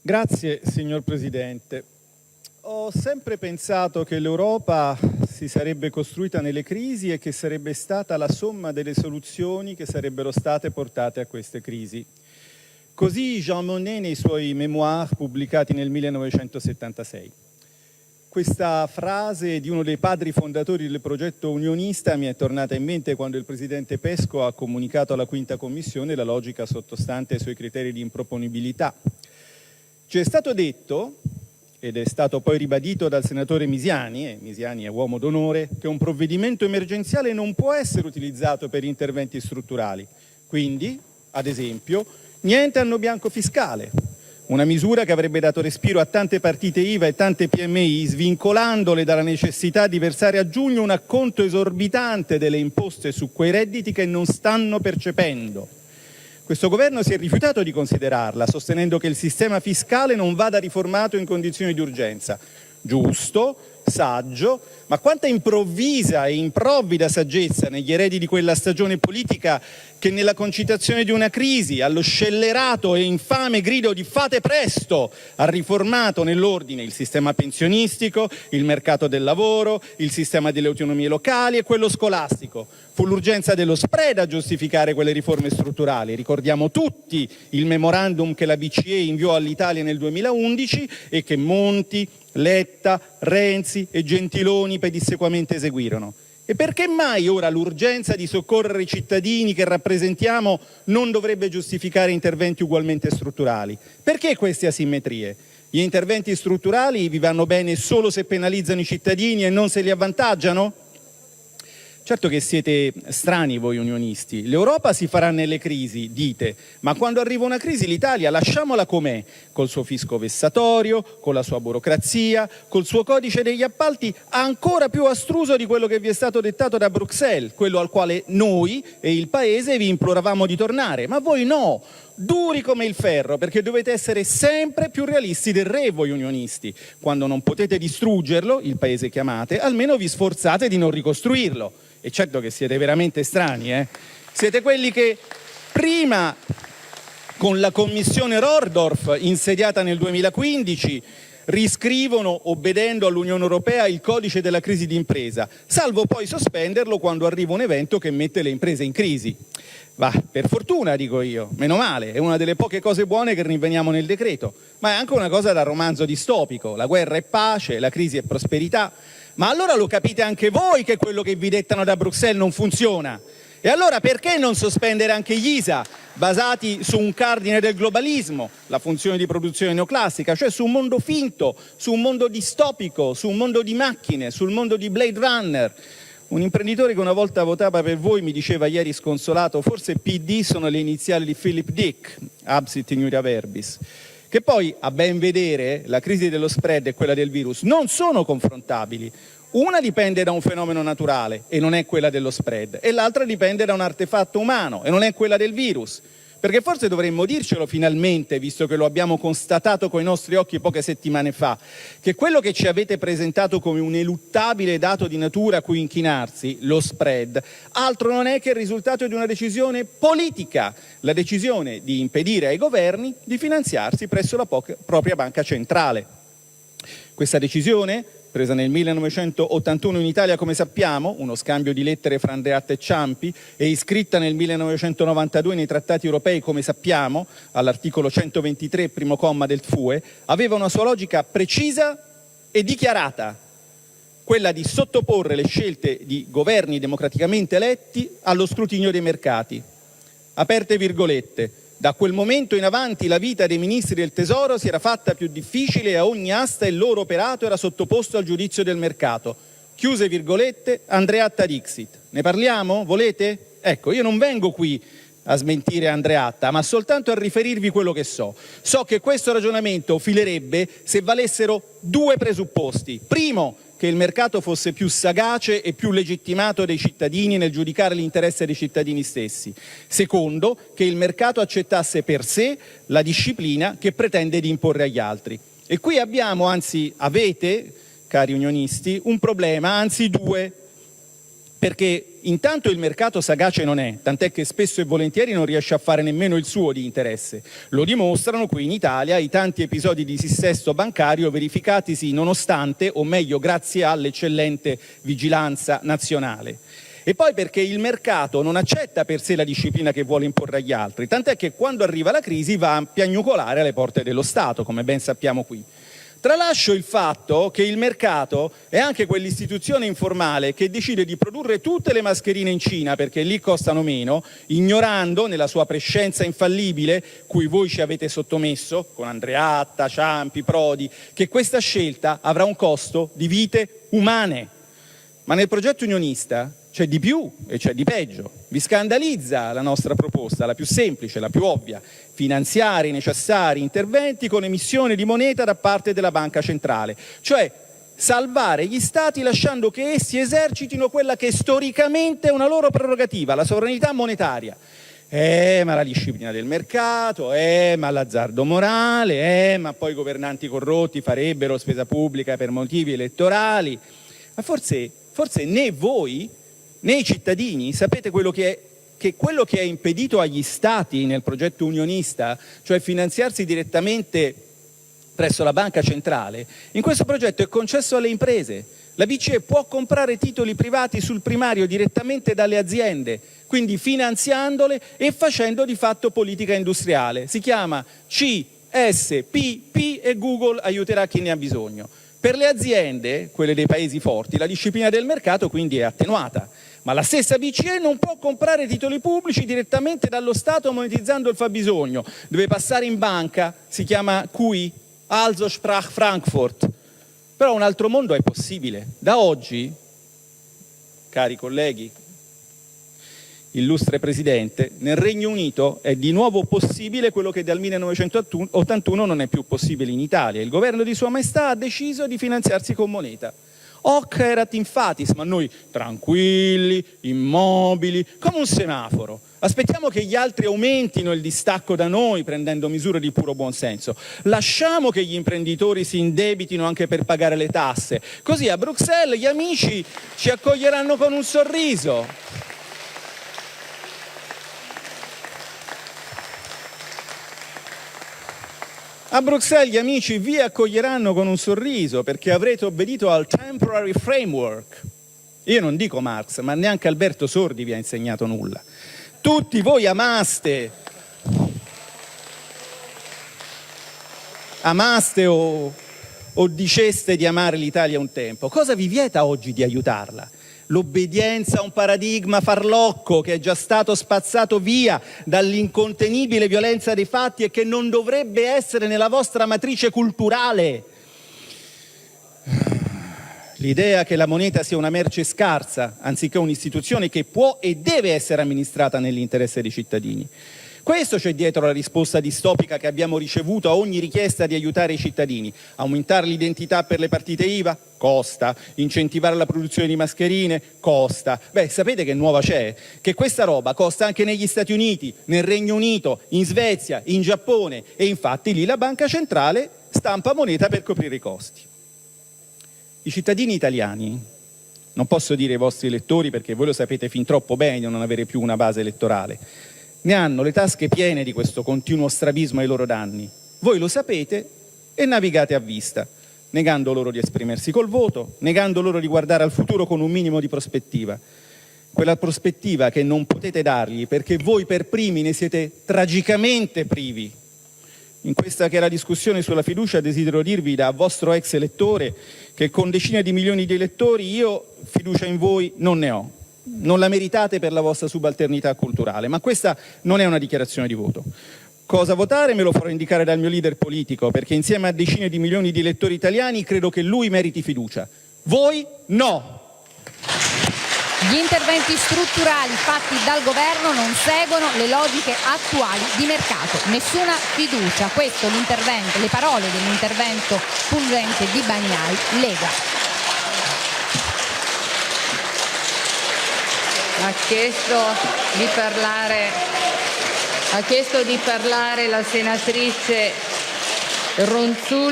Grazie, signor Presidente. Ho sempre pensato che l'Europa si sarebbe costruita nelle crisi e che sarebbe stata la somma delle soluzioni che sarebbero state portate a queste crisi. Così Jean Monnet nei suoi memoir pubblicati nel 1976. Questa frase di uno dei padri fondatori del progetto unionista mi è tornata in mente quando il Presidente Pesco ha comunicato alla Quinta Commissione la logica sottostante ai suoi criteri di improponibilità. Ci è stato detto, ed è stato poi ribadito dal senatore Misiani, e Misiani è uomo d'onore, che un provvedimento emergenziale non può essere utilizzato per interventi strutturali. Quindi, ad esempio, niente anno bianco fiscale, una misura che avrebbe dato respiro a tante partite IVA e tante PMI, svincolandole dalla necessità di versare a giugno un acconto esorbitante delle imposte su quei redditi che non stanno percependo. Questo governo si è rifiutato di considerarla, sostenendo che il sistema fiscale non vada riformato in condizioni di urgenza. Giusto, saggio, ma quanta improvvisa e improvvida saggezza negli eredi di quella stagione politica che nella concitazione di una crisi, allo scellerato e infame grido di fate presto, ha riformato nell'ordine il sistema pensionistico, il mercato del lavoro, il sistema delle autonomie locali e quello scolastico. Fu l'urgenza dello spread a giustificare quelle riforme strutturali. Ricordiamo tutti il memorandum che la BCE inviò all'Italia nel 2011 e che Monti, Letta, Renzi e Gentiloni pedissequamente eseguirono. E perché mai ora l'urgenza di soccorrere i cittadini che rappresentiamo non dovrebbe giustificare interventi ugualmente strutturali? Perché queste asimmetrie? Gli interventi strutturali vi vanno bene solo se penalizzano i cittadini e non se li avvantaggiano? Certo che siete strani voi unionisti, l'Europa si farà nelle crisi, dite, ma quando arriva una crisi l'Italia lasciamola com'è, col suo fisco vessatorio, con la sua burocrazia, col suo codice degli appalti ancora più astruso di quello che vi è stato dettato da Bruxelles, quello al quale noi e il Paese vi imploravamo di tornare, ma voi no, duri come il ferro, perché dovete essere sempre più realisti del re voi unionisti, quando non potete distruggerlo, il Paese che amate, almeno vi sforzate di non ricostruirlo. E certo che siete veramente strani, Siete quelli che prima, con la commissione Rordorf, insediata nel 2015, riscrivono, obbedendo all'Unione Europea, il codice della crisi d'impresa, salvo poi sospenderlo quando arriva un evento che mette le imprese in crisi. Va, per fortuna, dico io, meno male, è una delle poche cose buone che rinveniamo nel decreto, ma è anche una cosa da romanzo distopico, la guerra è pace, la crisi è prosperità. Ma allora lo capite anche voi che quello che vi dettano da Bruxelles non funziona? E allora perché non sospendere anche gli ISA, basati su un cardine del globalismo, la funzione di produzione neoclassica, cioè su un mondo finto, su un mondo distopico, su un mondo di macchine, sul mondo di Blade Runner? Un imprenditore che una volta votava per voi mi diceva ieri sconsolato, forse PD sono le iniziali di Philip Dick, absit in iuria verbis. Che poi, a ben vedere, la crisi dello spread e quella del virus non sono confrontabili. Una dipende da un fenomeno naturale e non è quella dello spread, e l'altra dipende da un artefatto umano e non è quella del virus. Perché forse dovremmo dircelo finalmente, visto che lo abbiamo constatato coi nostri occhi poche settimane fa, che quello che ci avete presentato come un ineluttabile dato di natura a cui inchinarsi, lo spread, altro non è che il risultato di una decisione politica, la decisione di impedire ai governi di finanziarsi presso la propria banca centrale. Questa decisione, presa nel 1981 in Italia come sappiamo, uno scambio di lettere fra Andreatta e Ciampi, e iscritta nel 1992 nei trattati europei come sappiamo, all'articolo 123 primo comma del TFUE, aveva una sua logica precisa e dichiarata, quella di sottoporre le scelte di governi democraticamente eletti allo scrutinio dei mercati. Aperte virgolette. Da quel momento in avanti la vita dei ministri del tesoro si era fatta più difficile e a ogni asta il loro operato era sottoposto al giudizio del mercato. Chiuse virgolette, Andreatta Dixit. Ne parliamo? Volete? Ecco, io non vengo qui a smentire Andreatta, ma soltanto a riferirvi quello che so. So che questo ragionamento filerebbe se valessero due presupposti. Primo, che il mercato fosse più sagace e più legittimato dei cittadini nel giudicare l'interesse dei cittadini stessi. Secondo, che il mercato accettasse per sé la disciplina che pretende di imporre agli altri. E qui abbiamo, anzi avete, cari unionisti, un problema, anzi due, perché intanto il mercato sagace non è, tant'è che spesso e volentieri non riesce a fare nemmeno il suo di interesse. Lo dimostrano qui in Italia i tanti episodi di dissesto bancario verificatisi nonostante, o meglio grazie all'eccellente vigilanza nazionale. E poi perché il mercato non accetta per sé la disciplina che vuole imporre agli altri, tant'è che quando arriva la crisi va a piagnucolare alle porte dello Stato, come ben sappiamo qui. Tralascio il fatto che il mercato è anche quell'istituzione informale che decide di produrre tutte le mascherine in Cina perché lì costano meno, ignorando nella sua prescienza infallibile, cui voi ci avete sottomesso, con Andreatta, Ciampi, Prodi, che questa scelta avrà un costo di vite umane. Ma nel progetto unionista c'è di più e c'è di peggio. Vi scandalizza la nostra proposta, la più semplice, la più ovvia: finanziare i necessari interventi con emissione di moneta da parte della banca centrale, cioè salvare gli stati lasciando che essi esercitino quella che storicamente è una loro prerogativa, la sovranità monetaria. Ma la disciplina del mercato, ma l'azzardo morale, ma poi i governanti corrotti farebbero spesa pubblica per motivi elettorali. Ma forse né voi né i cittadini sapete quello che è impedito agli stati nel progetto unionista, cioè finanziarsi direttamente presso la banca centrale. In questo progetto è concesso alle imprese. La BCE può comprare titoli privati sul primario direttamente dalle aziende, quindi finanziandole e facendo di fatto politica industriale. Si chiama CSPP e Google aiuterà chi ne ha bisogno. Per le aziende, quelle dei paesi forti, la disciplina del mercato quindi è attenuata. Ma la stessa BCE non può comprare titoli pubblici direttamente dallo Stato monetizzando il fabbisogno. Deve passare in banca, si chiama QI, Also sprach Frankfurt. Però un altro mondo è possibile. Da oggi, cari colleghi, illustre Presidente, nel Regno Unito è di nuovo possibile quello che dal 1981 non è più possibile in Italia. Il governo di Sua Maestà ha deciso di finanziarsi con moneta. Hoc erat infatis, ma noi tranquilli, immobili, come un semaforo. Aspettiamo che gli altri aumentino il distacco da noi prendendo misure di puro buonsenso. Lasciamo che gli imprenditori si indebitino anche per pagare le tasse. Così a Bruxelles gli amici ci accoglieranno con un sorriso. A Bruxelles gli amici vi accoglieranno con un sorriso perché avrete obbedito al temporary framework. Io non dico Marx, ma neanche Alberto Sordi vi ha insegnato nulla. Tutti voi amaste o diceste di amare l'Italia un tempo. Cosa vi vieta oggi di aiutarla? L'obbedienza a un paradigma farlocco che è già stato spazzato via dall'incontenibile violenza dei fatti e che non dovrebbe essere nella vostra matrice culturale. L'idea che la moneta sia una merce scarsa, anziché un'istituzione che può e deve essere amministrata nell'interesse dei cittadini. Questo c'è dietro la risposta distopica che abbiamo ricevuto a ogni richiesta di aiutare i cittadini. Aumentare l'identità per le partite IVA? Costa. Incentivare la produzione di mascherine? Costa. Beh, sapete che nuova c'è? Che questa roba costa anche negli Stati Uniti, nel Regno Unito, in Svezia, in Giappone e infatti lì la banca centrale stampa moneta per coprire i costi. I cittadini italiani, non posso dire i vostri elettori perché voi lo sapete fin troppo bene di non avere più una base elettorale, ne hanno le tasche piene di questo continuo strabismo ai loro danni. Voi lo sapete e navigate a vista, negando loro di esprimersi col voto, negando loro di guardare al futuro con un minimo di prospettiva. Quella prospettiva che non potete dargli perché voi per primi ne siete tragicamente privi. In questa che è la discussione sulla fiducia desidero dirvi da vostro ex elettore che con decine di milioni di elettori io fiducia in voi non ne ho. Non la meritate per la vostra subalternità culturale, ma questa non è una dichiarazione di voto. Cosa votare me lo farò indicare dal mio leader politico, perché insieme a decine di milioni di elettori italiani credo che lui meriti fiducia. Voi no! Gli interventi strutturali fatti dal governo non seguono le logiche attuali di mercato. Nessuna fiducia. Questo l'intervento, le parole dell'intervento pungente di Bagnai, Lega. Ha chiesto di parlare la senatrice Ronzulli.